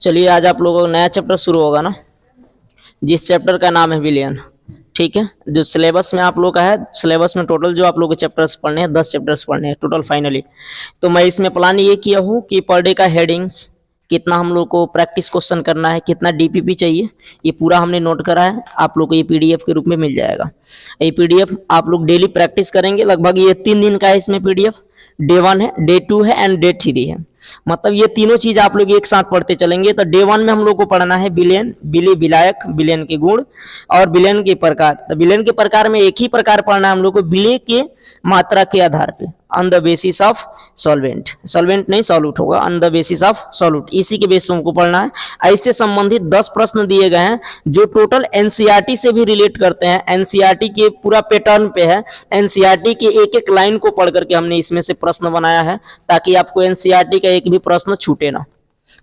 चलिए आज आप लोगों का नया चैप्टर शुरू होगा ना, जिस चैप्टर का नाम है विलियन। ठीक है, जो सिलेबस में आप लोग का है, सिलेबस में टोटल जो आप लोग को चैप्टर्स पढ़ने हैं 10 चैप्टर्स पढ़ने हैं टोटल फाइनली। तो मैं इसमें प्लान ये किया हूँ कि पर डे का हेडिंग्स कितना हम लोग को प्रैक्टिस क्वेश्चन करना है, कितना डीपीपी चाहिए, ये पूरा हमने नोट करा है। आप लोग को ये पीडीएफ के रूप में मिल जाएगा। ये पीडीएफ आप लोग डेली प्रैक्टिस करेंगे, लगभग ये 3 दिन का है। इसमें पीडीएफ डे 1 है, डे 2 है एंड डे 3 है। मतलब ये तीनों चीज आप लोग एक साथ पढ़ते चलेंगे। तो डे 1 में हम लोग को पढ़ना है विलेन, विलायक, विलेन के गुण और विलेन के प्रकार। तो विलेन के प्रकार में एक ही प्रकार पढ़ना है हम लोग को, विलेय के मात्रा के आधार पे, on the basis of solvent. Solvent नहीं, सॉल्यूट होगा, on the basis of solute, इसी के बेस पे हमको पढ़ना है। ऐसे संबंधित 10 प्रश्न दिए गए हैं जो टोटल एनसीईआरटी से भी रिलेट करते हैं, एनसीईआरटी के पूरा पैटर्न पे है। एनसीईआरटी के एक एक लाइन को पढ़ करके हमने इसमें से प्रश्न बनाया है, ताकि आपको एनसीईआरटी का एक भी प्रश्न छूटे ना।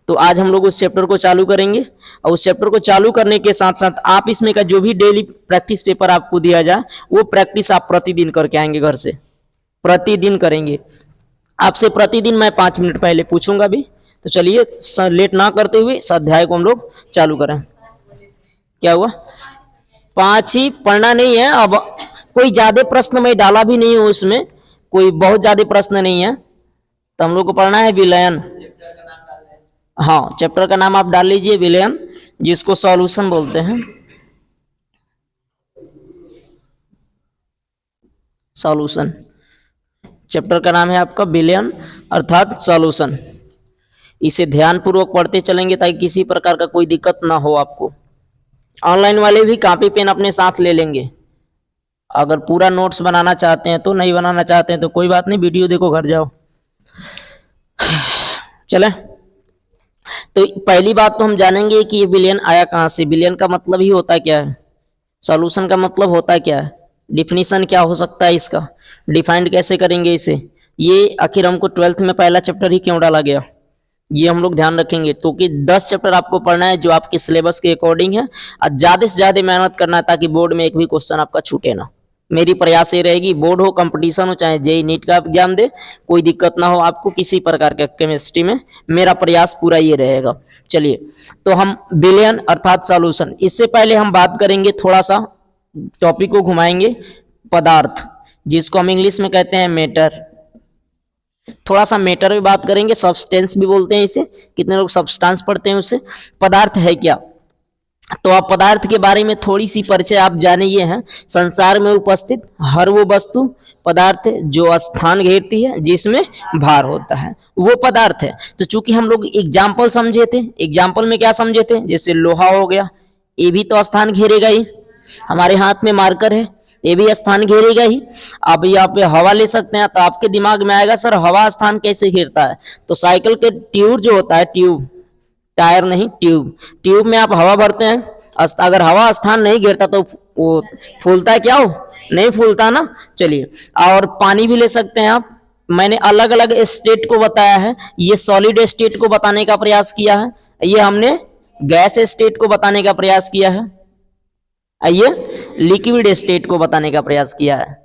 तो आज हम लोग उस चैप्टर को चालू करेंगे, और उस चैप्टर को चालू करने के साथ साथ आप इसमें का जो भी डेली प्रैक्टिस पेपर आपको दिया जाए, वो प्रैक्टिस आप प्रतिदिन करके आएंगे घर से, प्रतिदिन करेंगे। आपसे प्रतिदिन मैं 5 मिनट पहले पूछूंगा भी। तो चलिए लेट ना करते हुए इस अध्याय को हम लोग चालू करें। क्या हुआ? 5 ही पढ़ना नहीं है। अब कोई ज्यादा प्रश्न मैं डाला भी नहीं हूं, उसमें कोई बहुत ज्यादा प्रश्न नहीं है। तो हम लोग को पढ़ना है विलयन। हाँ, चैप्टर का नाम आप डाल लीजिए विलयन, जिसको सॉल्यूशन बोलते हैं। सॉल्यूशन चैप्टर का नाम है आपका विलयन, अर्थात सॉल्यूशन। इसे ध्यानपूर्वक पढ़ते चलेंगे ताकि किसी प्रकार का कोई दिक्कत ना हो आपको। ऑनलाइन वाले भी कॉपी पेन अपने साथ ले लेंगे। अगर पूरा नोट्स बनाना चाहते हैं तो, नहीं बनाना चाहते हैं तो कोई बात नहीं, वीडियो देखो, घर जाओ। चले, तो पहली बात तो हम जानेंगे कि ये विलयन आया कहां से। विलयन का मतलब ही होता क्या है, सॉल्यूशन का मतलब होता क्या है, डिफिनीशन क्या हो सकता है इसका, डिफाइंड कैसे करेंगे इसे, ये आखिर हमको 12th में पहला चैप्टर ही क्यों डाला गया, ये हम लोग ध्यान रखेंगे। तो कि 10 चैप्टर आपको पढ़ना है जो आपके सिलेबस के अकॉर्डिंग है, और ज्यादा से ज्यादा मेहनत करना है ताकि बोर्ड में एक भी क्वेश्चन आपका छूटे ना। मेरी प्रयास ये रहेगी, बोर्ड हो, कंपटीशन हो, चाहे जेई नीट का एग्जाम दे, कोई दिक्कत ना हो आपको किसी प्रकार के केमिस्ट्री में, मेरा प्रयास पूरा ये रहेगा। चलिए, तो हम विलयन अर्थात सॉल्यूशन, इससे पहले हम बात करेंगे, थोड़ा सा टॉपिक को घुमाएंगे, पदार्थ, जिसको हम इंग्लिश में कहते हैं मैटर। थोड़ा सा मैटर भी बात करेंगे, सब्सटेंस भी बोलते हैं इसे, कितने लोग सब्सटेंस पढ़ते हैं उससे। पदार्थ है क्या, तो आप पदार्थ के बारे में थोड़ी सी परिचय आप जाने ये हैं। संसार में उपस्थित हर वो वस्तु पदार्थ है जो स्थान घेरती है, जिसमें भार होता है, वो पदार्थ है। तो चूंकि हम लोग एग्जाम्पल समझे थे, एग्जाम्पल में क्या समझे थे, जैसे लोहा हो गया, ये भी तो स्थान घेरेगा ही। हमारे हाथ में मार्कर है, ये भी स्थान घेरेगा ही। आप यहाँ पे हवा ले सकते हैं, तो आपके दिमाग में आएगा सर हवा स्थान कैसे घेरता है। तो साइकिल के ट्यूब जो होता है, ट्यूब, टायर नहीं, ट्यूब, ट्यूब में आप हवा भरते हैं, अगर हवा स्थान नहीं घेरता तो वो फूलता है क्या, हो नहीं फूलता ना। चलिए, और पानी भी ले सकते हैं आप। मैंने अलग अलग स्टेट को बताया है, ये सॉलिड स्टेट को बताने का प्रयास किया है, ये हमने गैस स्टेट को बताने का प्रयास किया है, ये लिक्विड स्टेट को बताने का प्रयास किया है।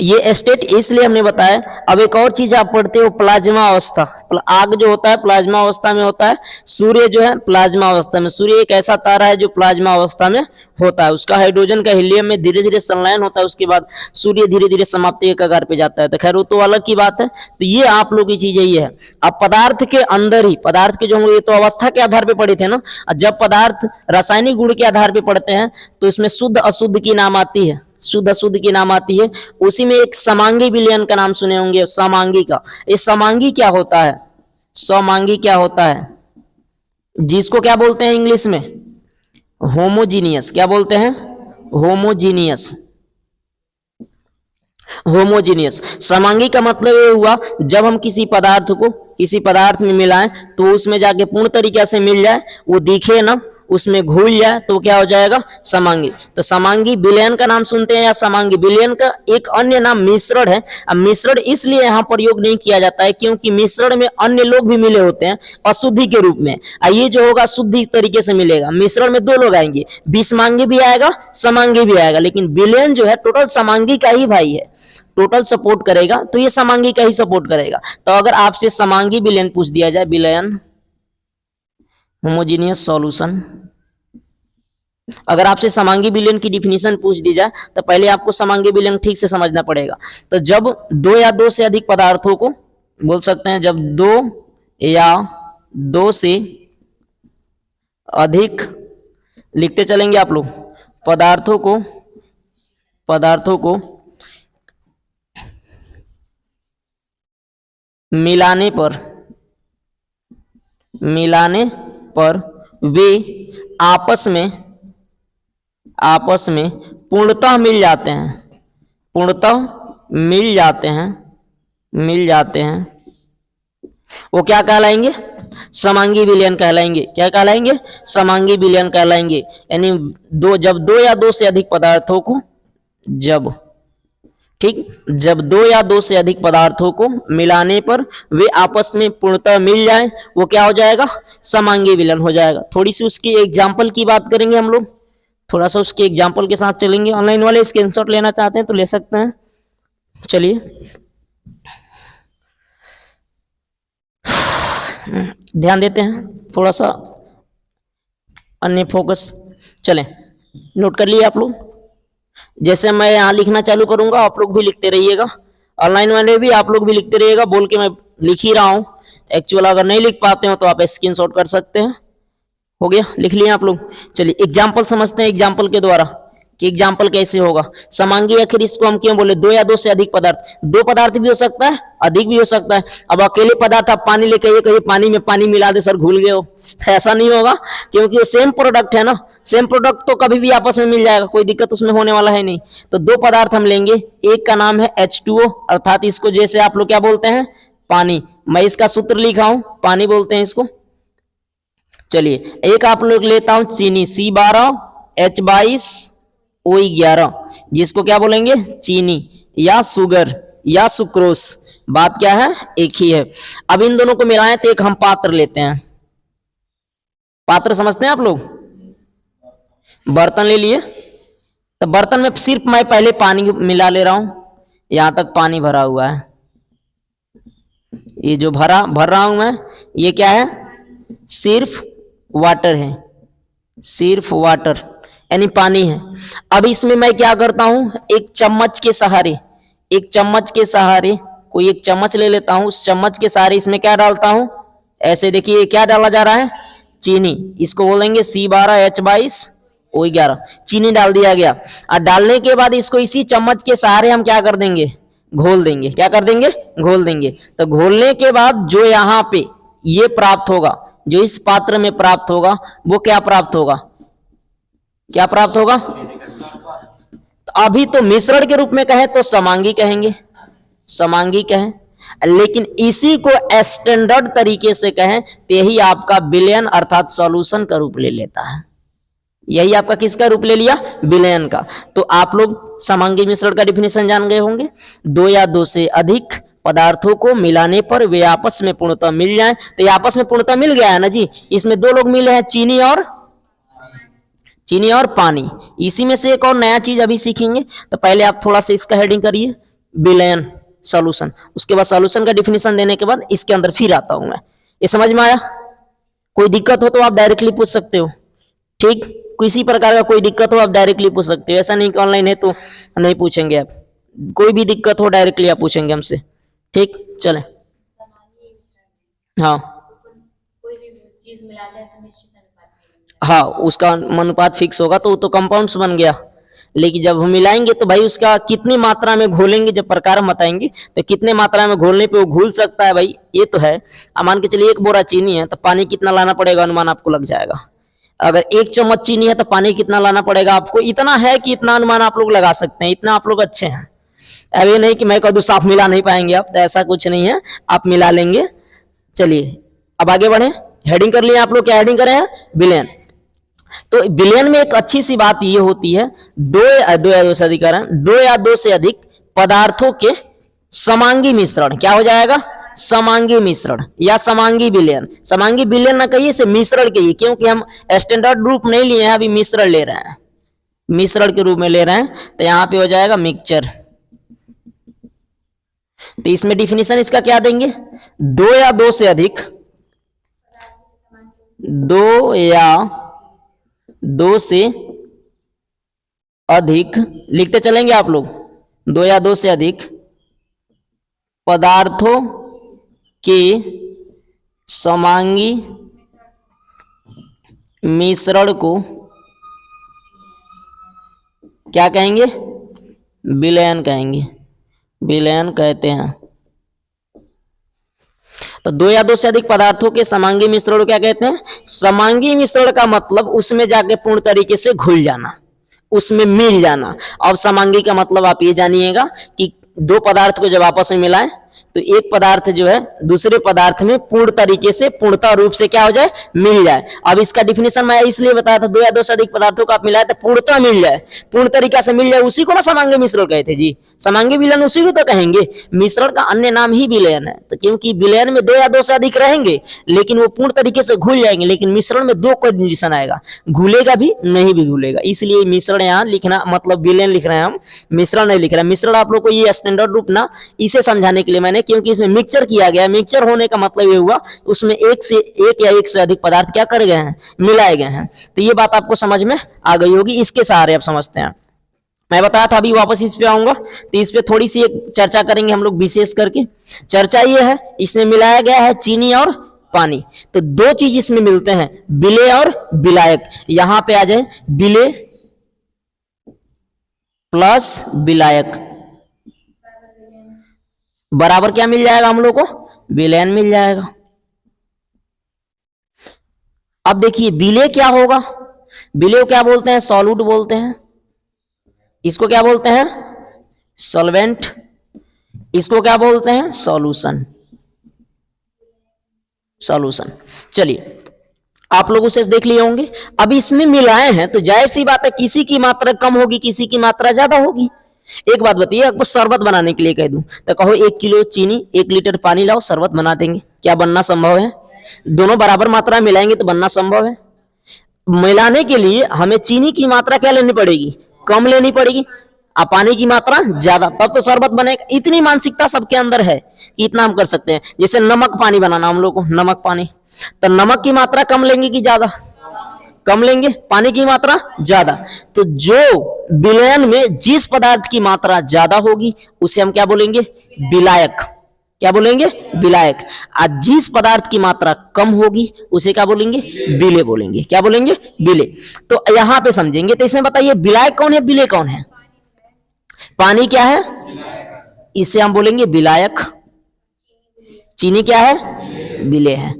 ये स्टेट इसलिए हमने बताया। अब एक और चीज आप पढ़ते हो, प्लाज्मा अवस्था। आग जो होता है प्लाज्मा अवस्था में होता है, सूर्य जो है प्लाज्मा अवस्था में। सूर्य एक ऐसा तारा है जो प्लाज्मा अवस्था में होता है, उसका हाइड्रोजन का हीलियम में धीरे धीरे संलयन होता है, उसके बाद सूर्य धीरे धीरे समाप्ति के कगार पे जाता है। तो खैर वो तो अलग की बात है। तो ये आप लोग की चीज ये है। अब पदार्थ के अंदर ही, पदार्थ के जो हम लोग ये तो अवस्था के आधार पे पढ़े थे ना, जब पदार्थ रासायनिक गुण के आधार पे पढ़ते हैं तो इसमें शुद्ध अशुद्ध की नाम आती है, शुद्ध अशुद्ध की नाम आती है। उसी में एक समांगी विलयन का नाम सुने होंगे, समांगी का। ये समांगी क्या होता है, समांगी क्या होता है, जिसको क्या बोलते हैं इंग्लिश में, होमोजीनियस। क्या बोलते हैं, होमोजीनियस। होमोजीनियस समांगी का मतलब ये हुआ, जब हम किसी पदार्थ को किसी पदार्थ में मिलाएं तो उसमें जाके पूर्ण तरीके से मिल जाए, वो दिखे ना, उसमें घुल जाए तो क्या हो जाएगा, समांगी। तो समांगी विलयन का नाम सुनते हैं या समांगी विलयन का एक अन्य नाम मिश्रण है। अब मिश्रण इसलिए यहाँ प्रयोग नहीं किया जाता है क्योंकि मिश्रण में अन्य लोग भी मिले होते हैं अशुद्धि के रूप में, ये जो होगा शुद्धि तरीके से मिलेगा। मिश्रण में दो लोग आएंगे, विषमांगी भी आएगा, समांगी भी आएगा, लेकिन विलयन जो है टोटल समांगी का ही भाई है, टोटल सपोर्ट करेगा, तो ये समांगी का ही सपोर्ट करेगा। तो अगर आपसे समांगी विलयन पूछ दिया जाए, विलयन होमोजीनियस सॉल्यूशन, अगर आपसे समांगी विलयन की डिफिनीशन पूछ दी जाए तो पहले आपको समांगी विलयन ठीक से समझना पड़ेगा। तो जब दो या दो से अधिक पदार्थों को, बोल सकते हैं जब दो या दो से अधिक, लिखते चलेंगे आप लोग, पदार्थों को मिलाने पर वे आपस में पूर्णतः मिल जाते हैं, वो क्या कहलाएंगे, समांगी विलयन कहलाएंगे। क्या कहलाएंगे, समांगी विलयन कहलाएंगे। यानी जब दो या दो से अधिक पदार्थों को, जब दो या दो से अधिक पदार्थों को मिलाने पर वे आपस में पूर्णतः मिल जाएं, वो क्या हो जाएगा, समांगी विलयन हो जाएगा। थोड़ी सी उसकी एग्जांपल की बात करेंगे हम लोग, थोड़ा सा उसके एग्जांपल के साथ चलेंगे। ऑनलाइन वाले स्क्रीनशॉट लेना चाहते हैं तो ले सकते हैं। चलिए ध्यान देते हैं, थोड़ा सा अन्य फोकस। चलें, नोट कर लिए आप लोग। जैसे मैं यहाँ लिखना चालू करूंगा आप लोग भी लिखते रहिएगा, ऑनलाइन वाले भी आप लोग भी लिखते रहिएगा। बोल के मैं लिख ही रहा हूँ, एक्चुअल अगर नहीं लिख पाते हो तो आप स्क्रीनशॉट कर सकते हैं। हो गया, लिख लिए आप लोग। चलिए एग्जाम्पल समझते हैं, एग्जाम्पल के द्वारा कि एग्जाम्पल कैसे होगा। समांगी आखिर इसको हम क्यों बोले, दो या दो से अधिक पदार्थ, दो पदार्थ भी हो सकता है, अधिक भी हो सकता है। अब अकेले पदार्थ आप पानी लेके आइए, कहिए पानी में पानी मिला दे सर घुल गए हो, ऐसा नहीं होगा, क्योंकि वो सेम प्रोडक्ट है ना, सेम प्रोडक्ट तो कभी भी आपस में मिल जाएगा, कोई दिक्कत उसमें होने वाला है नहीं। तो दो पदार्थ हम लेंगे, एक का नाम है H2O, अर्थात इसको जैसे आप लोग क्या बोलते हैं, पानी। मैं इसका सूत्र लिखा हूं, पानी बोलते हैं इसको। चलिए एक आप लोग लेता हूं चीनी, C12H22O11, जिसको क्या बोलेंगे, चीनी या सुगर या सुक्रोस, बात क्या है, एक ही है। अब इन दोनों को मिलाएं तो एक हम पात्र लेते हैं, पात्र समझते हैं आप लोग, बर्तन ले लिए। तो बर्तन में सिर्फ मैं पहले पानी मिला ले रहा हूं, यहां तक पानी भरा हुआ है, ये जो भर रहा हूं मैं, ये क्या है, सिर्फ वाटर है, सिर्फ वाटर यानी पानी है। अब इसमें मैं क्या करता हूं, एक चम्मच के सहारे कोई एक चम्मच ले लेता हूं, उस चम्मच के सहारे इसमें क्या डालता हूं, ऐसे देखिए क्या डाला जा रहा है, चीनी, इसको बोलेंगे C12H22O11, चीनी डाल दिया गया। और डालने के बाद इसको इसी चम्मच के सहारे हम क्या कर देंगे, घोल देंगे। क्या कर देंगे, घोल देंगे। तो घोलने के बाद जो यहां पे ये प्राप्त होगा, जो इस पात्र में प्राप्त होगा, वो क्या प्राप्त होगा, क्या प्राप्त होगा, अभी तो मिश्रण के रूप में कहें तो समांगी कहेंगे, समांगी कहें, लेकिन इसी को स्टैंडर्ड तरीके से कहें तो यही आपका विलयन अर्थात सॉल्यूशन का रूप ले लेता है। यही आपका किसका रूप ले लिया, विलयन का। तो आप लोग समांगी मिश्रण का डिफिनेशन जान गए होंगे, दो या दो से अधिक पदार्थों को मिलाने पर वे आपस में पूर्णतः मिल जाएं। तो ये आपस में पूर्णतः मिल गया है ना जी, इसमें दो लोग मिले हैं, चीनी और पानी। इसी में से एक और नया चीज अभी सीखेंगे, तो पहले आप थोड़ा सा इसका हेडिंग करिए, विलयन सॉल्यूशन, उसके बाद सॉल्यूशन का डिफिनेशन देने के बाद इसके अंदर फिर आता हूं मैं। ये समझ में आया? कोई दिक्कत हो तो आप डायरेक्टली पूछ सकते हो, ठीक, किसी प्रकार का कोई दिक्कत हो आप डायरेक्टली पूछ सकते हो, ऐसा नहीं कि ऑनलाइन है तो नहीं पूछेंगे आप, कोई भी दिक्कत हो डायरेक्टली आप पूछेंगे हमसे, ठीक। चले, हाँ कोई भी चीज मिलाते हैं तो निश्चित अनुपात में, हाँ उसका अनुपात फिक्स होगा, तो वो तो कंपाउंड्स बन गया। लेकिन जब हम मिलाएंगे तो भाई उसका कितनी मात्रा में घोलेंगे, जब प्रकार हम बताएंगे तो कितने मात्रा में घोलने पे वो घुल सकता है भाई, ये तो है। अब मान के चलिए एक बोरा चीनी है तो पानी कितना लाना पड़ेगा, अनुमान आपको लग जाएगा। अगर एक चम्मच चीनी है तो पानी कितना लाना पड़ेगा आपको, इतना है कि इतना अनुमान आप लोग लगा सकते हैं, इतना आप लोग अच्छे हैं। अब ये नहीं कि मैं कह दूं साफ मिला नहीं पाएंगे आप, तो ऐसा कुछ नहीं है, आप मिला लेंगे। चलिए अब आगे बढ़े, हेडिंग कर लिए आप लोग, क्या हेडिंग करे हैं, विलयन। तो बिलियन में एक अच्छी सी बात ये होती है, दो या दो से अधिक, दो या दो से अधिक पदार्थों के समांगी मिश्रण, क्या हो जाएगा, समांगी मिश्रण या समांगी विलयन। समांगी विलयन ना कहिए, इसे मिश्रण कहिए, क्योंकि हम स्टैंडर्ड रूप नहीं लिए हैं, अभी मिश्रण ले रहे हैं, मिश्रण के रूप में ले रहे हैं, तो यहां पे हो जाएगा मिक्सचर। तो इसमें डिफिनीशन इसका क्या देंगे, दो या दो से अधिक, दो या दो से अधिक, लिखते चलेंगे आप लोग, दो या दो से अधिक पदार्थों के समांगी मिश्रण को क्या कहेंगे, विलयन कहेंगे, विलयन कहते हैं। तो दो या दो से अधिक पदार्थों के समांगी मिश्रण को क्या कहते हैं, समांगी मिश्रण का मतलब उसमें जाके पूर्ण तरीके से घुल जाना, उसमें मिल जाना। अब समांगी का मतलब आप ये जानिएगा कि दो पदार्थ को जब आपस में मिलाएं तो एक पदार्थ जो है दूसरे पदार्थ में पूर्ण तरीके से, पूर्णता रूप से क्या हो जाए, मिल जाए। अब इसका डिफिनेशन मैं इसलिए बताया था, दो या दो से अधिक पदार्थों को आप मिलाए तो पूर्णता मिल जाए, पूर्ण तरीका से मिल जाए, उसी को ना समांगी मिश्रण कहते जी, समांगी विलयन उसी को तो कहेंगे। मिश्रण का अन्य नाम ही विलयन है, तो क्योंकि विलयन में दो या दो से अधिक रहेंगे लेकिन वो पूर्ण तरीके से घुल जाएंगे, लेकिन मिश्रण में दो कंडीशन आएगा, घुलेगा भी नहीं भी घुलेगा, इसलिए मिश्रण यहाँ लिखना, मतलब विलयन लिख रहे हैं हम, मिश्रण नहीं लिख रहे हैं। मिश्रण आप लोग को ये स्टैंडर्ड रूप ना इसे समझाने के लिए मैंने, क्योंकि इसमें मिक्सचर किया गया, मिक्सचर होने का मतलब ये हुआ उसमें एक या एक से अधिक पदार्थ क्या कर गए हैं, मिलाए गए हैं। तो ये बात आपको समझ में आ गई होगी, इसके सहारे आप समझते हैं। मैं बताया था, अभी वापस इस पे आऊंगा, तो इस पे थोड़ी सी एक चर्चा करेंगे हम लोग विशेष करके। चर्चा ये है, इसमें मिलाया गया है चीनी और पानी, तो दो चीज इसमें मिलते हैं, विलेय और विलायक। यहां पे आ जाए, विलेय प्लस विलायक बराबर क्या मिल जाएगा हम लोग को, विलयन मिल जाएगा। अब देखिए विलेय क्या होगा, विलेय को क्या बोलते हैं, सॉल्यूट बोलते हैं, इसको क्या बोलते हैं, सॉल्वेंट, इसको क्या बोलते हैं, सॉल्यूशन, सॉल्यूशन। चलिए आप लोग उसे देख लिए होंगे। अब इसमें मिलाए हैं तो जाहिर सी बात है किसी की मात्रा कम होगी, किसी की मात्रा ज्यादा होगी। एक बात बताइए, आपको शरबत बनाने के लिए कह दूं तो कहो 1 किलो चीनी 1 लीटर पानी लाओ, शरबत बना देंगे, क्या बनना संभव है, दोनों बराबर मात्रा मिलाएंगे तो बनना संभव है। मिलाने के लिए हमें चीनी की मात्रा क्या लेनी पड़ेगी, कम लेनी पड़ेगी, और पानी की मात्रा ज्यादा, तब तो शरबत बनेगा। इतनी मानसिकता सबके अंदर है कि इतना हम कर सकते हैं। जैसे नमक पानी बनाना हम लोग को, नमक पानी, तो नमक की मात्रा कम लेंगे कि ज्यादा, कम लेंगे, पानी की मात्रा ज्यादा। तो जो विलयन में जिस पदार्थ की मात्रा ज्यादा होगी उसे हम क्या बोलेंगे, विलायक, क्या बोलेंगे, विलायक। और जिस पदार्थ की मात्रा कम होगी उसे क्या बोलेंगे, विलेय बोलेंगे, क्या बोलेंगे, विलेय। तो यहां पे समझेंगे, तो इसमें बताइए विलायक कौन है, विलेय कौन है, पानी क्या है, इसे हम बोलेंगे विलायक, चीनी क्या है, विलेय है।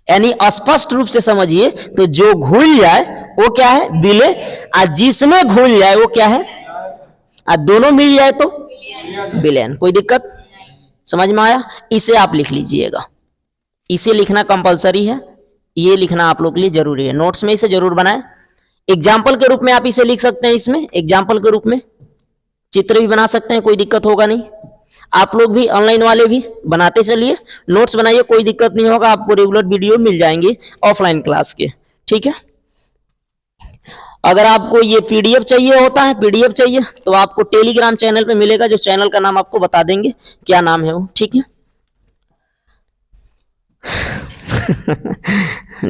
यानी स्पष्ट रूप से समझिए, तो जो घुल जाए वो क्या है, विलेय, और जिसमें घुल जाए वो क्या है, और दोनों मिल जाए तो विलयन। कोई दिक्कत समझ में आया, इसे आप लिख लीजिएगा, इसे लिखना कंपलसरी है, ये लिखना आप लोग के लिए जरूरी है, नोट्स में इसे जरूर बनाएं। एग्जाम्पल के रूप में आप इसे लिख सकते हैं, इसमें एग्जाम्पल के रूप में चित्र भी बना सकते हैं, कोई दिक्कत होगा नहीं। आप लोग भी ऑनलाइन वाले भी बनाते चलिए, नोट्स बनाइए, कोई दिक्कत नहीं होगा, आपको रेगुलर वीडियो मिल जाएंगे ऑफलाइन क्लास के, ठीक है। अगर आपको ये पीडीएफ चाहिए होता है, पीडीएफ चाहिए तो आपको टेलीग्राम चैनल पे मिलेगा, जो चैनल का नाम आपको बता देंगे क्या नाम है वो, ठीक है।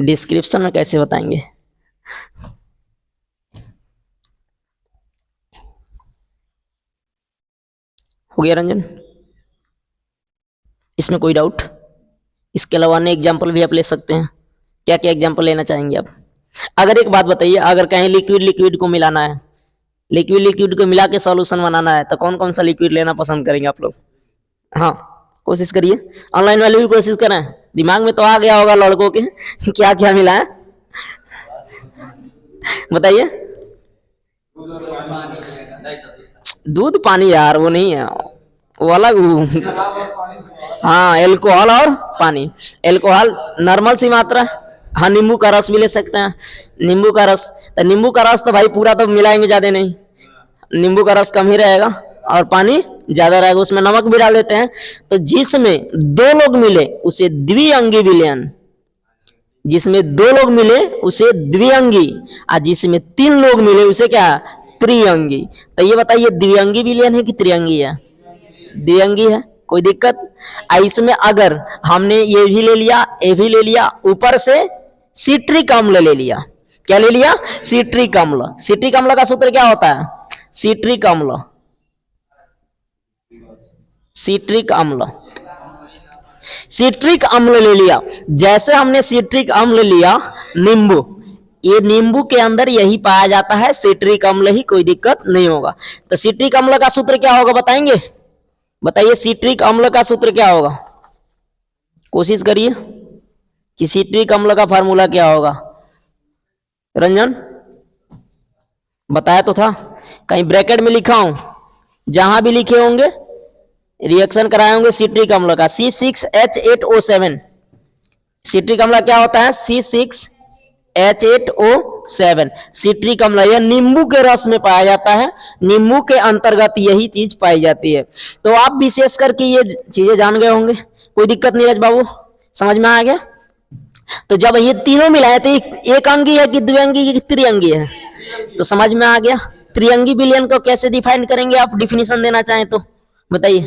डिस्क्रिप्शन में कैसे बताएंगे, हो गया रंजन, इसमें कोई डाउट। इसके अलावा अन्य एग्जाम्पल भी आप ले सकते हैं, क्या क्या एग्जाम्पल लेना चाहेंगे आप। अगर एक बात बताइए, अगर कहीं लिक्विड लिक्विड को मिलाना है, लिक्विड लिक्विड को मिला के सॉल्यूशन बनाना है, तो कौन कौन सा लिक्विड लेना पसंद करेंगे आप लोग, हाँ कोशिश करिए, ऑनलाइन वाले भी कोशिश करें, दिमाग में तो आ गया होगा लड़कों के क्या क्या मिला है, बताइए। दूध पानी यार वो नहीं है, वो अलग, हाँ एल्कोहल और पानी, एल्कोहल नॉर्मल सी मात्रा, हाँ, नींबू का रस भी ले सकते हैं। नींबू का रस, तो नींबू का रस तो भाई पूरा तो मिलाएंगे ज्यादा नहीं, नींबू का रस कम ही रहेगा और पानी ज्यादा रहेगा, उसमें नमक भी डाल देते हैं। तो जिसमें दो लोग मिले उसे द्विअंगी विलयन, जिसमें दो लोग मिले उसे द्विअंगी, और जिसमें तीन लोग मिले उसे क्या, त्रिअंगी। तो ये बताइए द्विअंगी विलयन है कि त्रिअंगी है? द्विअंगी है, कोई दिक्कत? इसमें अगर हमने ये भी ले लिया, ये भी ले लिया, ऊपर से सिट्रिक अम्ल ले लिया, क्या ले लिया? सिट्रिक अम्ल। सिट्रिक अम्ल का सूत्र क्या होता है? सिट्रिक अम्ल, सिट्रिक अम्ल, सिट्रिक अम्ल ले लिया। जैसे हमने सिट्रिक अम्ल लिया, नींबू, ये नींबू के अंदर यही पाया जाता है सिट्रिक अम्ल ही, कोई दिक्कत नहीं होगा। तो सिट्रिक अम्ल का सूत्र क्या होगा बताएंगे? बताइए सिट्रिक अम्ल का सूत्र क्या होगा? कोशिश करिए कि सिट्रिक अम्ल का फार्मूला क्या होगा। रंजन बताया तो था, कहीं ब्रैकेट में लिखा हूं, जहां भी लिखे होंगे रिएक्शन कराए होंगे सिट्रिक अम्ल का, C6H8O7। सिट्रिक अम्ल क्या होता है? C6H8O7 सिट्रिक अम्ल, यह नींबू के रस में पाया जाता है, नींबू के अंतर्गत यही चीज पाई जाती है। तो आप विशेष करके ये चीजें जान गए होंगे, कोई दिक्कत नहीं। राज बाबू समझ में आ गया? तो जब ये तीनों मिलाए तो एक अंगी है कि द्विअंगी कि त्रिअंगी है? तो समझ में आ गया। त्रिअंगी विलयन को कैसे डिफाइन करेंगे, आप डिफिनेशन देना चाहें तो बताइए।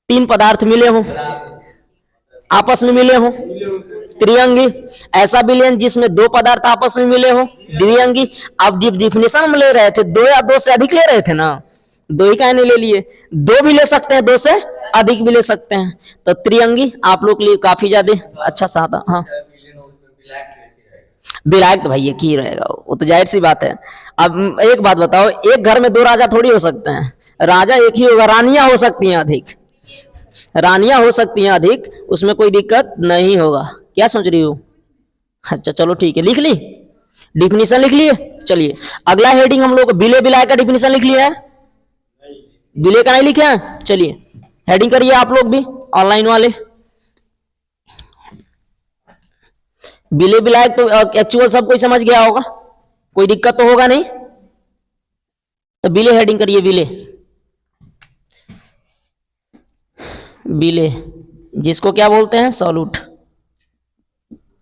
तीन पदार्थ मिले हो, आपस में मिले हो, त्रिअंगी। ऐसा विलयन जिसमें दो पदार्थ आपस में मिले हो, द्विअंगी। आप डिफिनेशन में ले रहे थे दो या दो से अधिक ले रहे थे ना, दो ही कहने ले लिए, दो भी ले सकते हैं, दो से अधिक भी ले सकते हैं। तो त्रिअंगी आप लोग के लिए काफी ज्यादा अच्छा साधा। हाँ, विलायक तो भाई एक ही रहेगा, वो तो जाहिर सी बात है। अब एक बात बताओ, एक घर में दो राजा थोड़ी हो सकते हैं, राजा एक ही होगा, रानियां हो सकती हैं अधिक, रानियां हो सकती हैं अधिक, उसमें कोई दिक्कत नहीं होगा। क्या सोच रही हो? अच्छा चलो ठीक है, लिख ली डिफिनीशन, लिख लिए। चलिए अगला हेडिंग हम लोग विलय विलायक का डिफिनीशन लिख लिया है, विलय का नहीं लिखे हैं? चलिए हेडिंग करिए आप लोग भी, ऑनलाइन वाले। विलय विलायक तो एक्चुअल सब कोई समझ गया होगा, कोई दिक्कत तो होगा नहीं। तो विलय हेडिंग करिए, विलय, विलय जिसको क्या बोलते हैं? सॉल्यूट।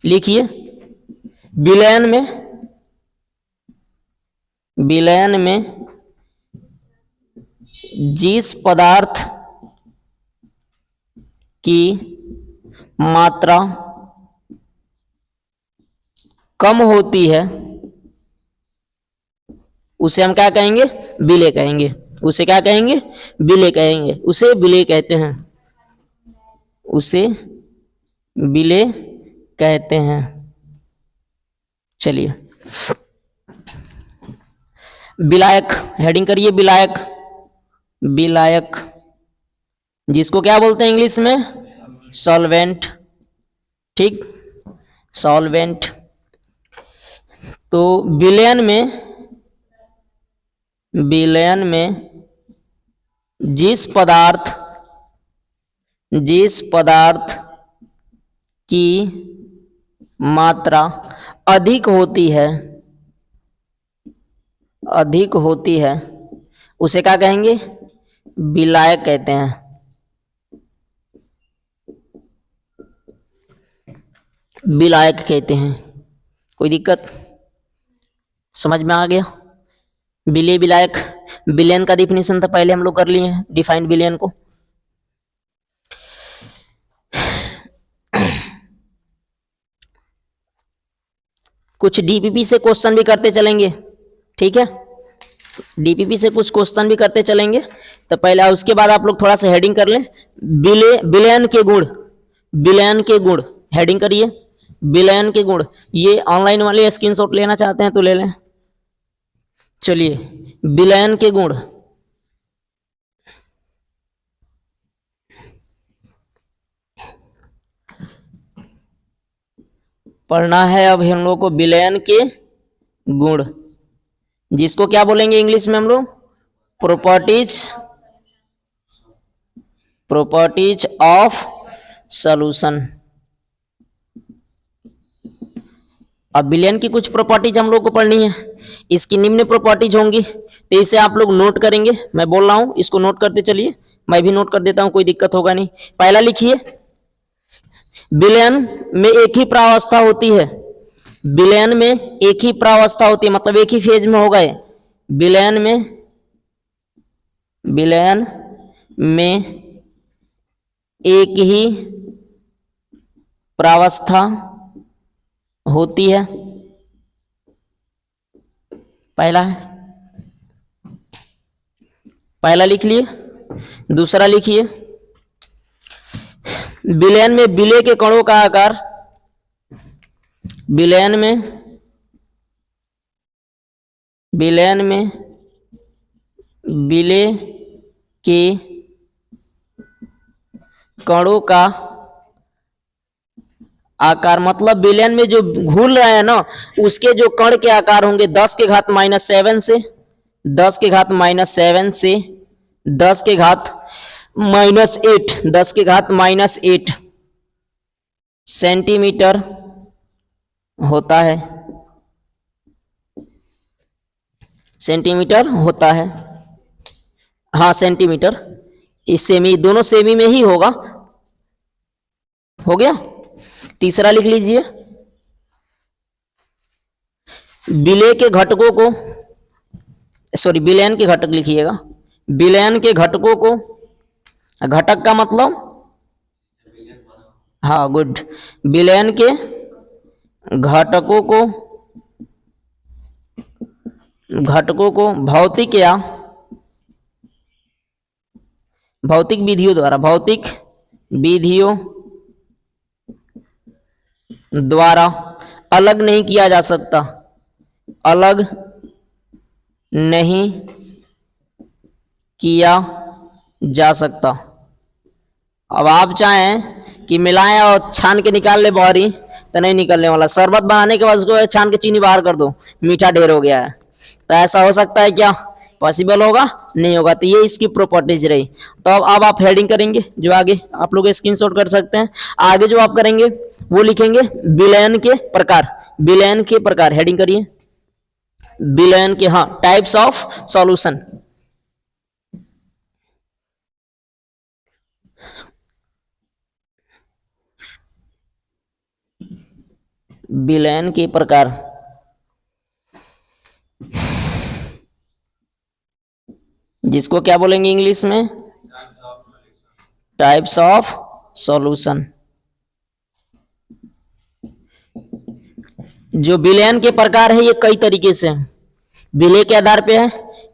लिखिए विलयन में, विलयन में जिस पदार्थ की मात्रा कम होती है उसे हम क्या कहेंगे? विलय कहेंगे। उसे क्या कहेंगे? विलय कहेंगे। उसे विलय कहते हैं, उसे विलय कहते हैं। चलिए विलायक हेडिंग करिए, विलायक, विलायक जिसको क्या बोलते हैं इंग्लिश में? सॉल्वेंट। ठीक, सॉल्वेंट। तो विलयन में, विलयन में जिस पदार्थ, जिस पदार्थ की मात्रा अधिक होती है, अधिक होती है, उसे क्या कहेंगे? विलायक कहते हैं। विलायक कहते हैं। कोई दिक्कत? समझ में आ गया? विलय विलायक, विलयन का डिफिनेशन तो पहले हम लोग कर लिए हैं, डिफाइंड विलयन को। कुछ डीपीपी से क्वेश्चन भी करते चलेंगे, ठीक है? डीपीपी से कुछ क्वेश्चन भी करते चलेंगे। तो पहले उसके बाद आप लोग थोड़ा सा हेडिंग कर लें, विलयन के गुण, विलयन के गुण हेडिंग करिए, विलयन के गुण। ये ऑनलाइन वाले स्क्रीनशॉट लेना चाहते हैं तो ले लें। चलिए विलयन के गुण, पढ़ना है अब हम लोग को विलयन के गुण, जिसको क्या बोलेंगे इंग्लिश में हम लोग? Properties, properties of solution. अब विलयन की कुछ प्रॉपर्टीज हम लोग को पढ़नी है। इसकी निम्न प्रॉपर्टीज होंगी, तो इसे आप लोग नोट करेंगे। मैं बोल रहा हूं, इसको नोट करते चलिए। मैं भी नोट कर देता हूं, कोई दिक्कत होगा नहीं। पहला लिखिए, विलयन में एक ही प्रावस्था होती है। विलयन में एक ही प्रावस्था होती है, मतलब एक ही फेज में हो गए। विलयन में एक ही प्रावस्था होती है, पहला है, पहला लिख लिए। दूसरा लिखिए, विलयन में विलेय के कणों का आकार, विलयन में विलेय के कणों का आकार, मतलब विलयन में जो घुल रहे हैं ना, उसके जो कण के आकार होंगे 10 के घात -7 से 10 के घात -7 से 10 के घात -8 10 के घात -8 सेंटीमीटर होता है, सेंटीमीटर होता है। हाँ सेंटीमीटर, इस सेमी, दोनों सेमी में ही होगा। हो गया। तीसरा लिख लीजिए, विलेय के घटकों को, सॉरी विलयन के घटक लिखिएगा। विलयन के घटकों को, घटक का मतलब, हाँ गुड, विलयन के घटकों को भौतिक विधियों द्वारा अलग नहीं किया जा सकता, अलग नहीं किया जा सकता। अब आप चाहें कि मिलाएं और छान के निकाल ले बाहरी, तो नहीं निकलने वाला। शरबत बनाने के बाद उसको छान के चीनी बाहर कर दो, मीठा ढेर हो गया है, तो ऐसा हो सकता है क्या? पॉसिबल होगा? नहीं होगा। तो ये इसकी प्रॉपर्टीज रही। तो अब आप हेडिंग करेंगे, जो आगे आप लोग स्क्रीनशॉट कर सकते हैं। आगे जो आप करेंगे वो लिखेंगे विलयन के प्रकार, विलयन के प्रकार, हेडिंग करिए विलयन के, हाँ, टाइप्स ऑफ सॉल्यूशन। विलयन के प्रकार, जिसको क्या बोलेंगे इंग्लिश में? Types of solution. जो विलयन के प्रकार है ये कई तरीके से है। विलेय के आधार पे है,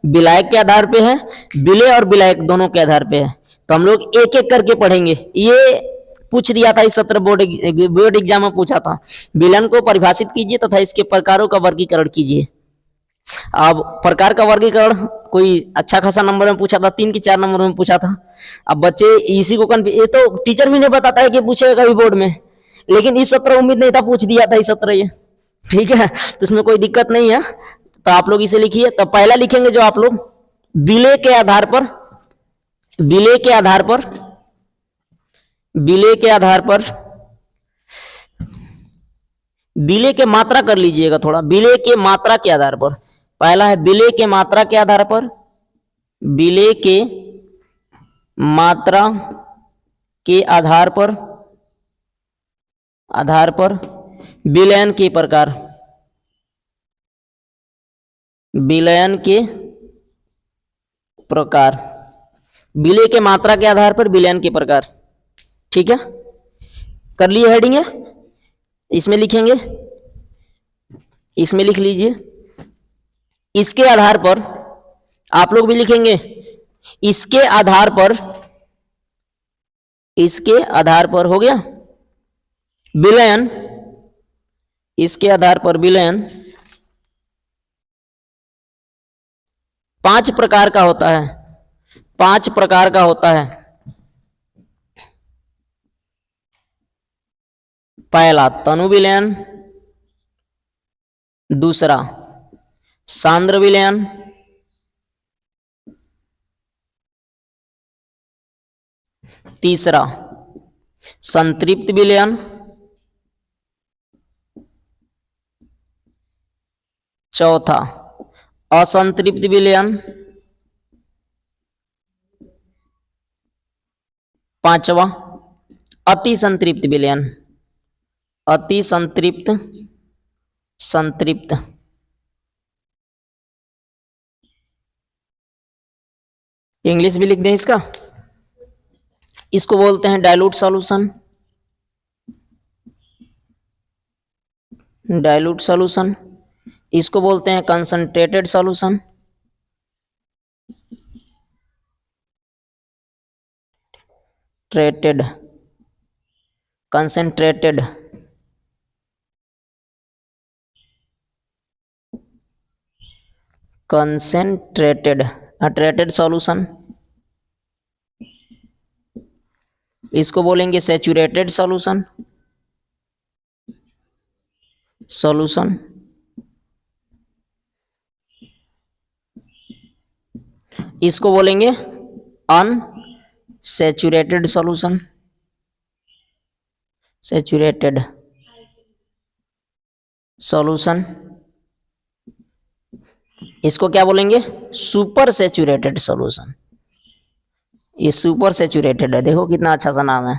विलायक के आधार पे है, विलेय और विलायक दोनों के आधार पे है। तो हम लोग एक एक करके पढ़ेंगे। ये पूछ दिया था इस सत्र बोर्ड एग्जाम में पूछा था, विलयन को परिभाषित कीजिए तथा इसके प्रकारों का वर्गीकरण कीजिए। अब प्रकार का वर्गीकरण कोई अच्छा खासा नंबर में पूछा था, 3 की 4 नंबर में पूछा था। अब बच्चे इसी को ये तो टीचर भी नहीं बताता है कि पूछेगा कभी बोर्ड में, लेकिन इस सत्र उम्मीद नहीं था, पूछ दिया था इस सत्र ये, ठीक है। तो इसमें कोई दिक्कत नहीं है। तो आप लोग इसे लिखिए। तो पहला लिखेंगे जो आप लोग, विलेय के आधार पर, विलेय के आधार पर, विलेय के आधार पर, विलेय के मात्रा कर लीजिएगा थोड़ा, विलेय के मात्रा के आधार पर। पहला है विलेय के मात्रा के आधार पर, विलेय के मात्रा के आधार पर विलयन के प्रकार, विलयन के प्रकार, विलेय के मात्रा के आधार पर विलयन के प्रकार, ठीक है। कर लिए हेडिंग है, इसमें लिखेंगे, इसमें लिख लीजिए। इसके आधार पर आप लोग भी लिखेंगे, इसके आधार पर, इसके आधार पर हो गया विलयन, इसके आधार पर विलयन 5 प्रकार का होता है, 5 प्रकार का होता है। पहला तनु विलयन, दूसरा सांद्र विलयन, तीसरा संतृप्त विलयन, चौथा असंतृप्त विलयन, पांचवा अति संतृप्त विलयन, अति संतृप्त संतृप्त। इंग्लिश भी लिख दें इसका। इसको बोलते हैं डाइल्यूट सॉल्यूशन, डाइल्यूट सॉल्यूशन। इसको बोलते हैं concentrated solution, treated, concentrated, concentrated, treated solution. इसको बोलेंगे सैचुरेटेड सॉल्यूशन, सॉल्यूशन। इसको बोलेंगे अनसैचुरेटेड सॉल्यूशन, सैचुरेटेड सॉल्यूशन। इसको क्या बोलेंगे? Super saturated solution. ये सुपर सैचुरेटेड है, देखो कितना अच्छा सा नाम है।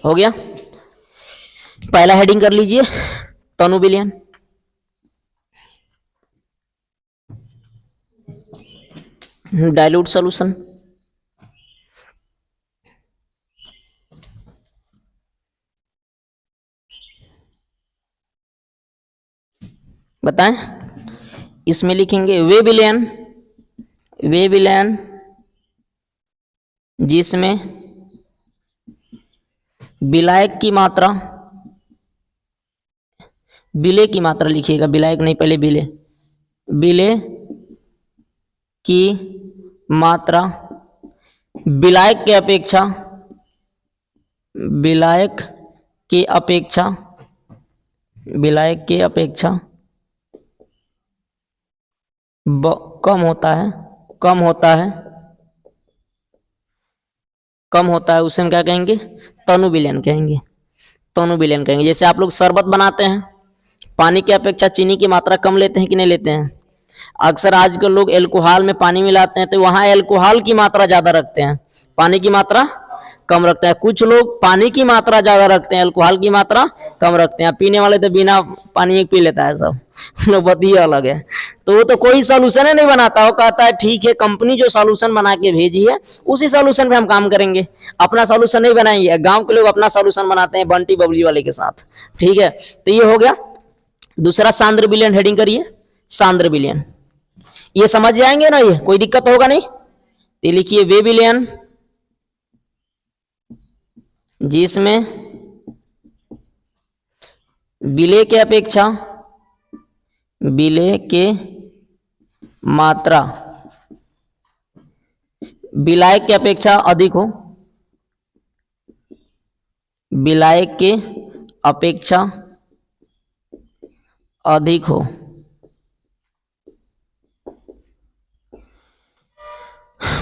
हो गया। पहला हेडिंग कर लीजिए, तनु विलयन। डाइल्यूट सॉल्यूशन, बताएं। इसमें लिखेंगे वे विलयन, वे विलयन जिसमें विलायक की मात्रा, विले की मात्रा लिखिएगा, विलायक नहीं, पहले विले, विले की मात्रा विलायक के अपेक्षा, विलायक के अपेक्षा, विलायक के अपेक्षा कम होता है, कम होता है, कम होता है, उसे हम क्या कहेंगे? तनु विलयन कहेंगे, तनु विलयन कहेंगे। जैसे आप लोग शरबत बनाते हैं, पानी की अपेक्षा चीनी की मात्रा कम लेते हैं कि नहीं लेते हैं? अक्सर आजकल लोग एल्कोहल में पानी मिलाते हैं तो वहां एल्कोहल की मात्रा ज्यादा रखते हैं, पानी की मात्रा कम रखते हैं। कुछ लोग पानी की मात्रा ज्यादा रखते हैं, अल्कोहल की मात्रा कम रखते हैं। पीने वाले तो बिना पानी पी लेता है सब, बात ये अलग है। तो वो तो कोई सॉल्यूशन नहीं बनाता, वो कहता है ठीक है कंपनी जो सॉल्यूशन बना के भेजी है उसी सॉल्यूशन पे हम काम करेंगे, अपना सॉल्यूशन नहीं बनाएंगे। गांव के लोग अपना सॉल्यूशन बनाते हैं बंटी बबली वाले के साथ, ठीक है। तो ये हो गया। दूसरा सांद्र विलयन, हेडिंग करिए सांद्र विलयन। ये समझ जाएंगे ना, ये कोई दिक्कत होगा नहीं। तो लिखिए वे विलयन जिसमें विलेय के अपेक्षा, विलेय के मात्रा विलायक के अपेक्षा अधिक हो, विलायक के अपेक्षा अधिक हो,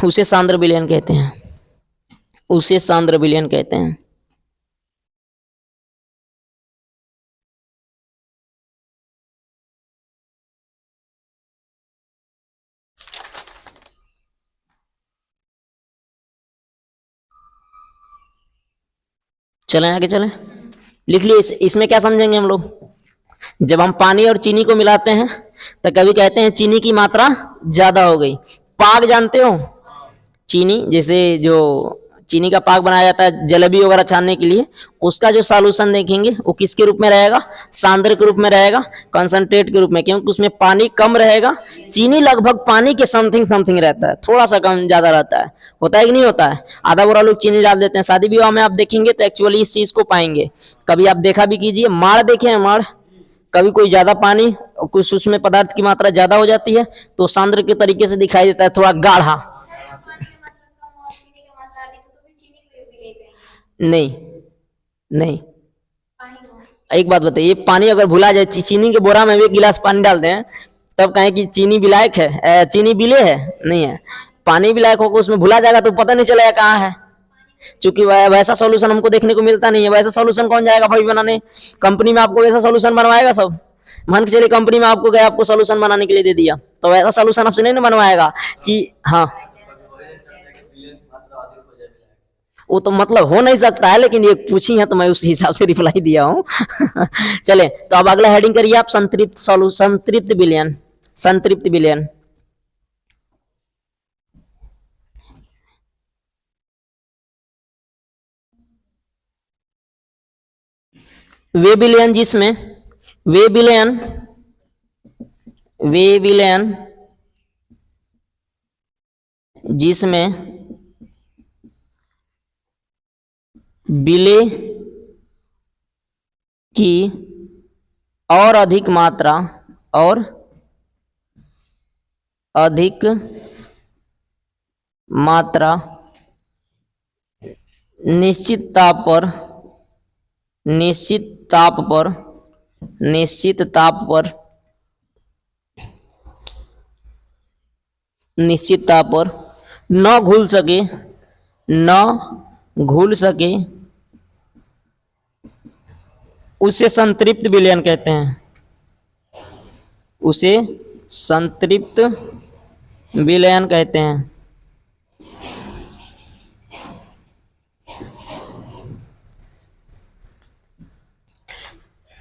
उसे सांद्र विलयन कहते हैं, उसे सांद्र विलयन कहते हैं। चलें आगे चलें, लिख लिए। इसमें क्या समझेंगे हम लोग? जब हम पानी और चीनी को मिलाते हैं तो कभी कहते हैं चीनी की मात्रा ज्यादा हो गई। पाक जानते हो? चीनी, जैसे जो चीनी का पाक बनाया जाता है जलेबी वगैरह छानने के लिए, उसका जो सॉल्यूशन देखेंगे वो किसके रूप में रहेगा? सांद्र के रूप में रहेगा, कंसंट्रेट के रूप में, क्योंकि उसमें पानी कम रहेगा। चीनी लगभग पानी के समथिंग समथिंग रहता है, थोड़ा सा कम ज्यादा रहता है, होता है कि नहीं होता है? आधा बोरा लोग चीनी डाल देते हैं। शादी विवाह में आप देखेंगे तो एक्चुअली इस चीज को पाएंगे। कभी आप देखा भी कीजिए, माड़ देखे हैं, माड़, कभी कोई ज्यादा पानी और कुछ उसमें पदार्थ की मात्रा ज्यादा हो जाती है तो सांद्र के तरीके से दिखाई देता है, थोड़ा गाढ़ा। नहीं नहीं, एक बात बताइए, पानी अगर भुला जाए, चीनी के बोरा में भी एक गिलास पानी डाल दें तब कहें कि चीनी विलायक है, चीनी विलेय है? नहीं है। पानी विलायक होकर उसमें भुला जाएगा तो पता नहीं चलेगा कहाँ है। क्योंकि वैसा सॉल्यूशन हमको देखने को मिलता नहीं है। वैसा सॉल्यूशन कौन जाएगा भाई बनाने, कंपनी में आपको वैसा सॉल्यूशन बनवाएगा सब। मान के चलिए कंपनी में आपको गया, आपको सॉल्यूशन बनाने के लिए दे दिया, तो वैसा सॉल्यूशन आपसे नहीं ना बनवाएगा कि हाँ, वो तो मतलब हो नहीं सकता है, लेकिन ये पूछी है तो मैं उस हिसाब से रिप्लाई दिया हूँ। चले तो अब अगला हेडिंग करिए आप, संतृप्त सॉल्यूशन, संतृप्त विलयन, संतृप्त विलयन। वे विलयन जिसमें, वे विलयन, वे विलयन जिसमें विलेय की और अधिक मात्रा, और अधिक मात्रा निश्चित ताप पर, निश्चित ताप पर, निश्चित ताप पर, निश्चित ताप पर न घुल सके, न घुल सके, उसे संतृप्त विलयन कहते हैं, उसे संतृप्त विलयन कहते हैं।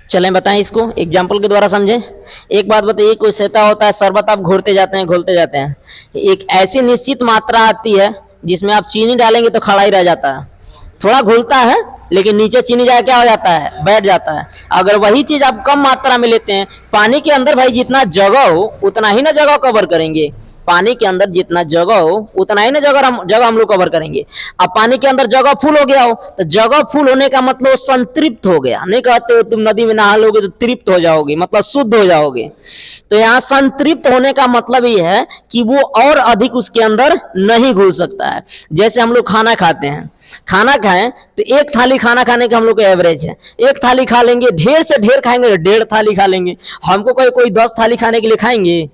चलें बताएं इसको एग्जाम्पल के द्वारा समझें। एक बात बताइए, कोई सहता होता है शरबत, आप घोरते जाते हैं, घोलते जाते हैं, एक ऐसी निश्चित मात्रा आती है जिसमें आप चीनी डालेंगे तो खड़ा ही रह जाता है, थोड़ा घुलता है लेकिन नीचे चीनी जाके क्या हो जाता है, बैठ जाता है। अगर वही चीज आप कम मात्रा में लेते हैं, पानी के अंदर भाई जितना जगह हो उतना ही ना जगह कवर करेंगे, पानी के अंदर जितना जगह हो उतना ही ना जगह हम लोग कवर करेंगे। अब पानी के अंदर जगह फुल हो गया हो तो जगह फुल होने का मतलब संतृप्त हो गया, नहीं कहते हो तुम नदी में नहा लोगे तो तृप्त हो जाओगे, मतलब शुद्ध हो जाओगे। तो यहाँ संतृप्त होने का मतलब ये है कि वो और अधिक उसके अंदर नहीं घुल सकता है। जैसे हम लोग खाना खाते हैं, खाना खाएं तो एक थाली खाना खाने का हम लोग का एवरेज है, एक थाली खा लेंगे, ढेर से ढेर खाएंगे तो 1.5 थाली खा लेंगे। हमको कोई 10 थाली खाने के लिए खाएंगे,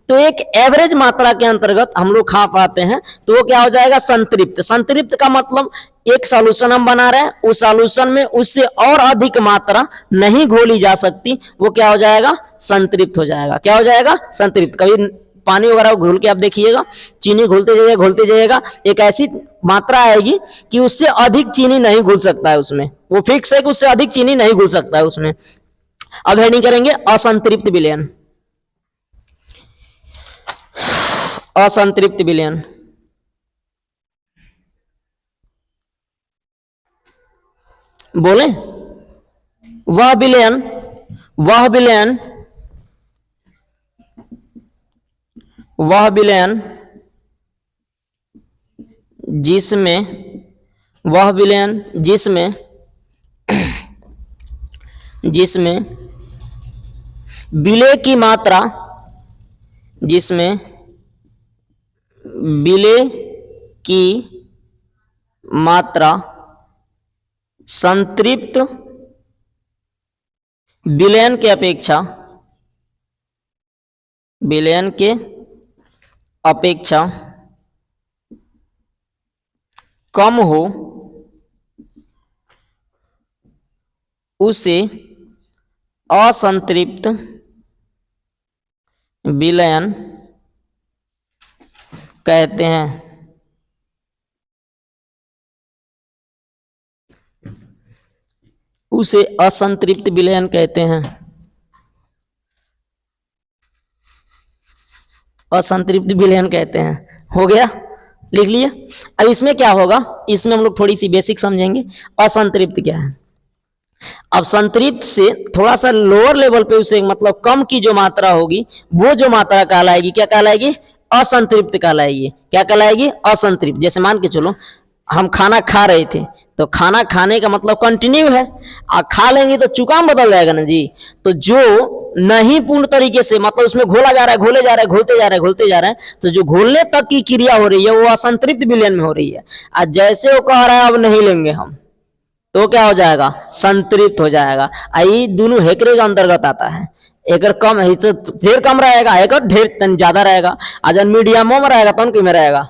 तो एक एवरेज मात्रा के अंतर्गत हम लोग खा पाते हैं, तो वो क्या हो जाएगा, संतृप्त। संतृप्त का मतलब एक सॉल्यूशन हम बना रहे हैं, उस सॉल्यूशन में उससे और अधिक मात्रा नहीं घोली जा सकती, वो क्या हो जाएगा, संतृप्त हो जाएगा। क्या हो जाएगा, संतृप्त। कभी पानी वगैरह घोल के आप देखिएगा, चीनी घोलते जाइएगा, एक ऐसी मात्रा आएगी कि उससे अधिक चीनी नहीं घुल सकता है उसमें, वो फिक्स है कि उससे अधिक चीनी नहीं घुल सकता है उसमें। अब हेडिंग करेंगे असंतृप्त विलयन, असंतृप्त विलयन। बोले वह विलयन, वह विलयन, वह विलयन जिसमें, वह विलयन जिसमें, जिसमें विलेय की मात्रा, जिसमें विलेय की मात्रा संतृप्त विलयन के अपेक्षा, विलयन के अपेक्षा कम हो, उसे असंतृप्त विलयन कहते हैं। उसे असंतृप्त विलयन कहते हैं, असंतृप्त विलयन कहते हैं। हो गया, लिख लिए। अब इसमें क्या होगा, इसमें हम लोग थोड़ी सी बेसिक समझेंगे। असंतृप्त क्या है। अब संतृप्त से थोड़ा सा लोअर लेवल पे उसे मतलब कम की जो मात्रा होगी, वो जो मात्रा कहलाएगी, क्या कहलाएगी, असंतृप्त कहलाएगी। क्या कहलाएगी, असंतृप्त। जैसे मान के चलो हम खाना खा रहे थे, तो खाना खाने का मतलब कंटिन्यू है, खा लेंगे तो चुकाम बदल जाएगा ना जी। तो जो नहीं पूर्ण तरीके से मतलब उसमें घोला जा रहा है, घोले जा रहा है, घोलते जा रहा है, घोलते जा रहा है, तो जो घोलने तक की क्रिया हो रही है वो असंतृप्त विलयन में हो रही है। आज जैसे वो कह रहा है अब नहीं लेंगे हम, तो क्या हो जाएगा, संतृप्त हो जाएगा। आई दोनों हेकरे के अंतर्गत आता है। एक कम है, ढेर कम रहेगा, एक ढेर ज्यादा रहेगा। अगर मीडियमो में रहेगा तो में रहेगा,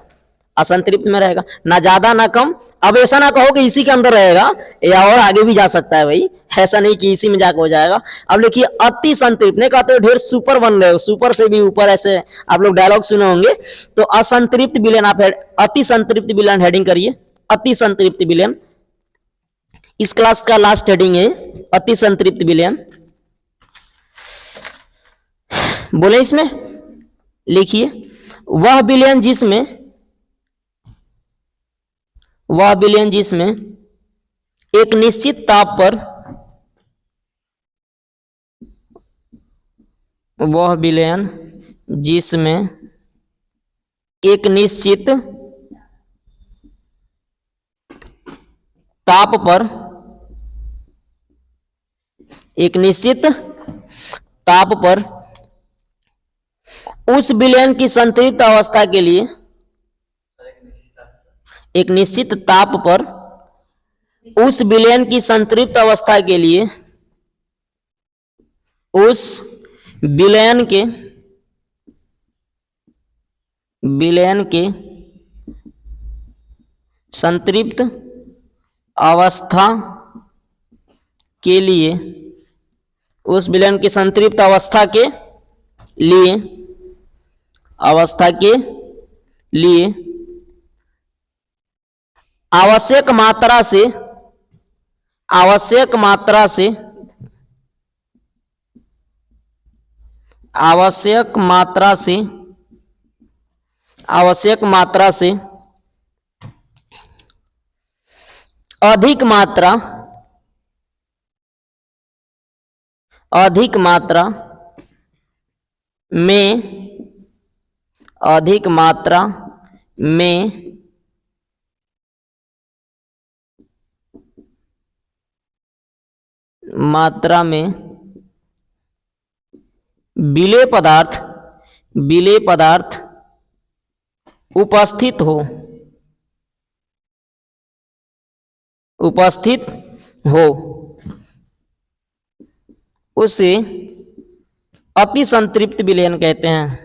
असंतृप्त में रहेगा, ना ज्यादा ना कम। अब ऐसा ना कहो कि इसी के अंदर रहेगा, या और आगे भी जा सकता है भाई, ऐसा नहीं कि इसी में जाकर हो जाएगा। अब देखिए अति संतृप्त, नहीं कहते हो ढेर सुपर बन रहे हो, सुपर से भी ऊपर, ऐसे आप लोग डायलॉग सुने होंगे। तो असंतृप्त विलयन आप अति संतृप्त विलयन हेडिंग करिए, अति संतृप्त विलयन। इस क्लास का लास्ट हेडिंग है अति संतृप्त विलयन। बोले इसमें लिखिए, वह विलयन जिसमें एक निश्चित ताप पर, वह विलयन जिसमें एक निश्चित ताप पर, एक निश्चित ताप पर उस विलयन की संतृप्त अवस्था के लिए, एक निश्चित ताप पर उस विलयन की संतृप्त अवस्था के लिए, उस विलयन के संतृप्त अवस्था के लिए, उस विलयन की संतृप्त अवस्था के लिए आवश्यक मात्रा से अधिक मात्रा में विलेय पदार्थ उपस्थित हो उसे अति संतृप्त विलयन कहते हैं।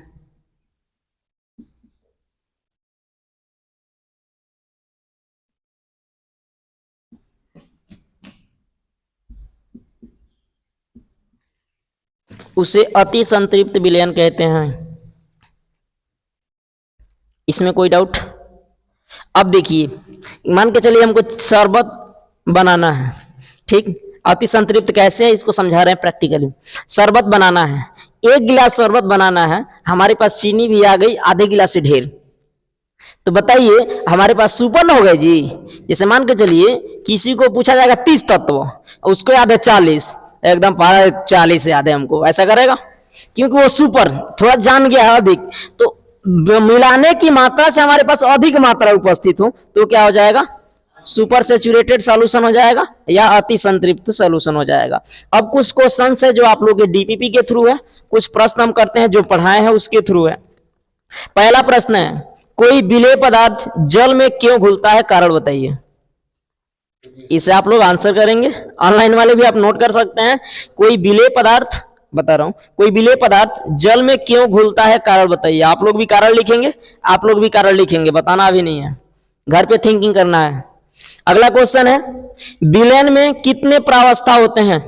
उसे अति संतृप्त विलयन कहते हैं। इसमें कोई डाउट? अब देखिए, मान के चलिए हमको शरबत बनाना है, ठीक। अति संतृप्त कैसे है इसको समझा रहे हैं प्रैक्टिकली। शरबत बनाना है, 1 गिलास शरबत बनाना है, हमारे पास चीनी भी आ गई आधे गिलास से ढेर, तो बताइए हमारे पास सुपर न हो गए जी। जैसे मान के चलिए किसी को पूछा जाएगा 30 तत्व, उसको याद है 40, एकदम 40 से याद है हमको, ऐसा करेगा क्योंकि वो सुपर थोड़ा जान गया अधिक। तो मिलाने की मात्रा से हमारे पास अधिक मात्रा उपस्थित हो तो क्या हो जाएगा, सुपर सैचुरेटेड सॉल्यूशन हो जाएगा या अति संतृप्त सॉल्यूशन हो जाएगा। अब कुछ क्वेश्चन है जो आप लोग के डीपीपी के थ्रू है, कुछ प्रश्न हम करते हैं जो पढ़ाए हैं उसके थ्रू है। पहला प्रश्न है, कोई विलेय पदार्थ जल में क्यों घुलता है, कारण बताइए। इसे आप लोग आंसर करेंगे, ऑनलाइन वाले भी आप नोट कर सकते हैं। कोई विलेय पदार्थ, बता रहा हूं, कोई विलेय पदार्थ जल में क्यों घुलता है, कारण बताइए। आप लोग भी कारण लिखेंगे, बताना अभी नहीं है, घर पे थिंकिंग करना है। अगला क्वेश्चन है, विलयन में कितने प्रावस्था होते हैं।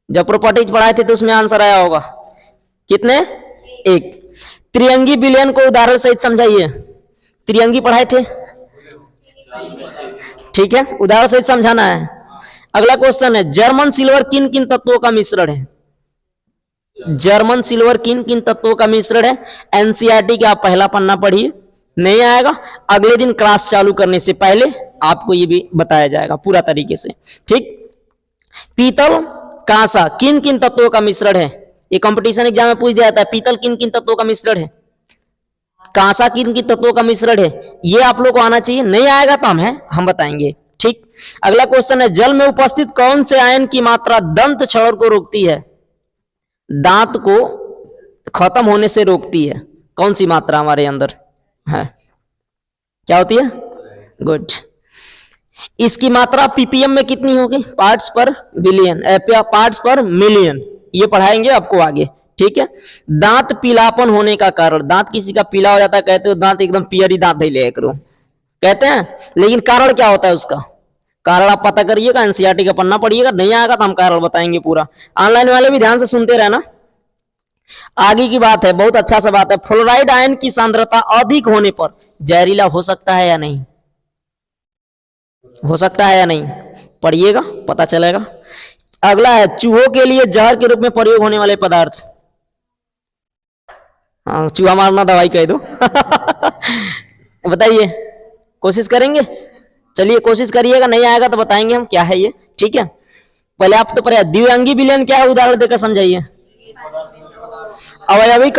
जब प्रॉपर्टीज पढ़ाए थे तो उसमें आंसर आया होगा, कितने, 1। त्रिअंगी विलयन को उदाहरण सहित समझाइए। त्रिअंगी पढ़ाए थे, ठीक है, उदाहरण सहित समझाना है। अगला क्वेश्चन है, जर्मन सिल्वर किन किन तत्वों का मिश्रण है। जर्मन सिल्वर किन किन तत्वों का मिश्रण है। एनसीईआरटी का आप पहला पन्ना पढ़िए, नहीं आएगा अगले दिन क्लास चालू करने से पहले आपको ये भी बताया जाएगा पूरा तरीके से, ठीक। पीतल कांसा किन किन तत्वों का मिश्रण है, ये कंपटीशन एग्जाम में पूछ दिया जाता है। पीतल किन किन तत्वों का मिश्रण है, कांसा किन किन तत्वों का मिश्रण है, ये आप लोग को आना चाहिए। नहीं आएगा तो हम बताएंगे, ठीक। अगला क्वेश्चन है, जल में उपस्थित कौन से आयन की मात्रा दंत क्षरण को रोकती है, दांत को खत्म होने से रोकती है। कौन सी मात्रा हमारे अंदर है, क्या होती है, गुड। इसकी मात्रा पीपीएम में कितनी होगी, पार्ट्स पर बिलियन, पार्ट्स पर मिलियन, ये पढ़ाएंगे आपको आगे, ठीक है। दांत पीलापन होने का कारण, दांत किसी का पीला हो जाता है, कहते हो दांत एकदम पियरी दांत ही ले करो, कहते हैं, लेकिन कारण क्या होता है उसका, कारण आप पता करिएगा, एनसीईआरटी का पन्ना पढ़िएगा, नहीं आएगा तो हम कारण बताएंगे पूरा। ऑनलाइन वाले भी ध्यान से सुनते रहना। आगे की बात है, बहुत अच्छा सा बात है, फ्लोराइड आयन की सांद्रता अधिक होने पर जहरीला हो सकता है या नहीं, हो सकता है या नहीं, पढ़िएगा पता चलेगा। अगला है चूहों के लिए जहर के रूप में प्रयोग होने वाले पदार्थ। हाँ, चूहा मारना दवाई कह दो बताइए, कोशिश करेंगे, चलिए कोशिश करिएगा, नहीं आएगा तो बताएंगे हम क्या है ये, ठीक है। पहले आप तो पढ़े, द्विअंगी विलयन क्या है, उदाहरण देकर समझाइए। अवयवी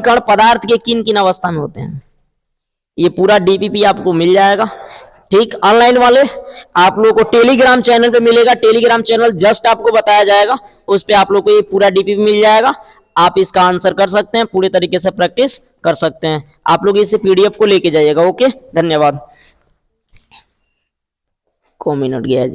कण पदार्थ के किन किन अवस्था में होते हैं, ये पूरा डीपीपी आपको मिल जाएगा, ठीक। ऑनलाइन वाले आप लोगों को टेलीग्राम चैनल पे मिलेगा, टेलीग्राम चैनल जस्ट आपको बताया जाएगा, उस पे आप लोग को ये पूरा डीपीपी मिल जाएगा, आप इसका आंसर कर सकते हैं, पूरे तरीके से प्रैक्टिस कर सकते हैं। आप लोग इसे पीडीएफ को लेके जाइएगा। ओके, धन्यवाद। को मिनट गया जी।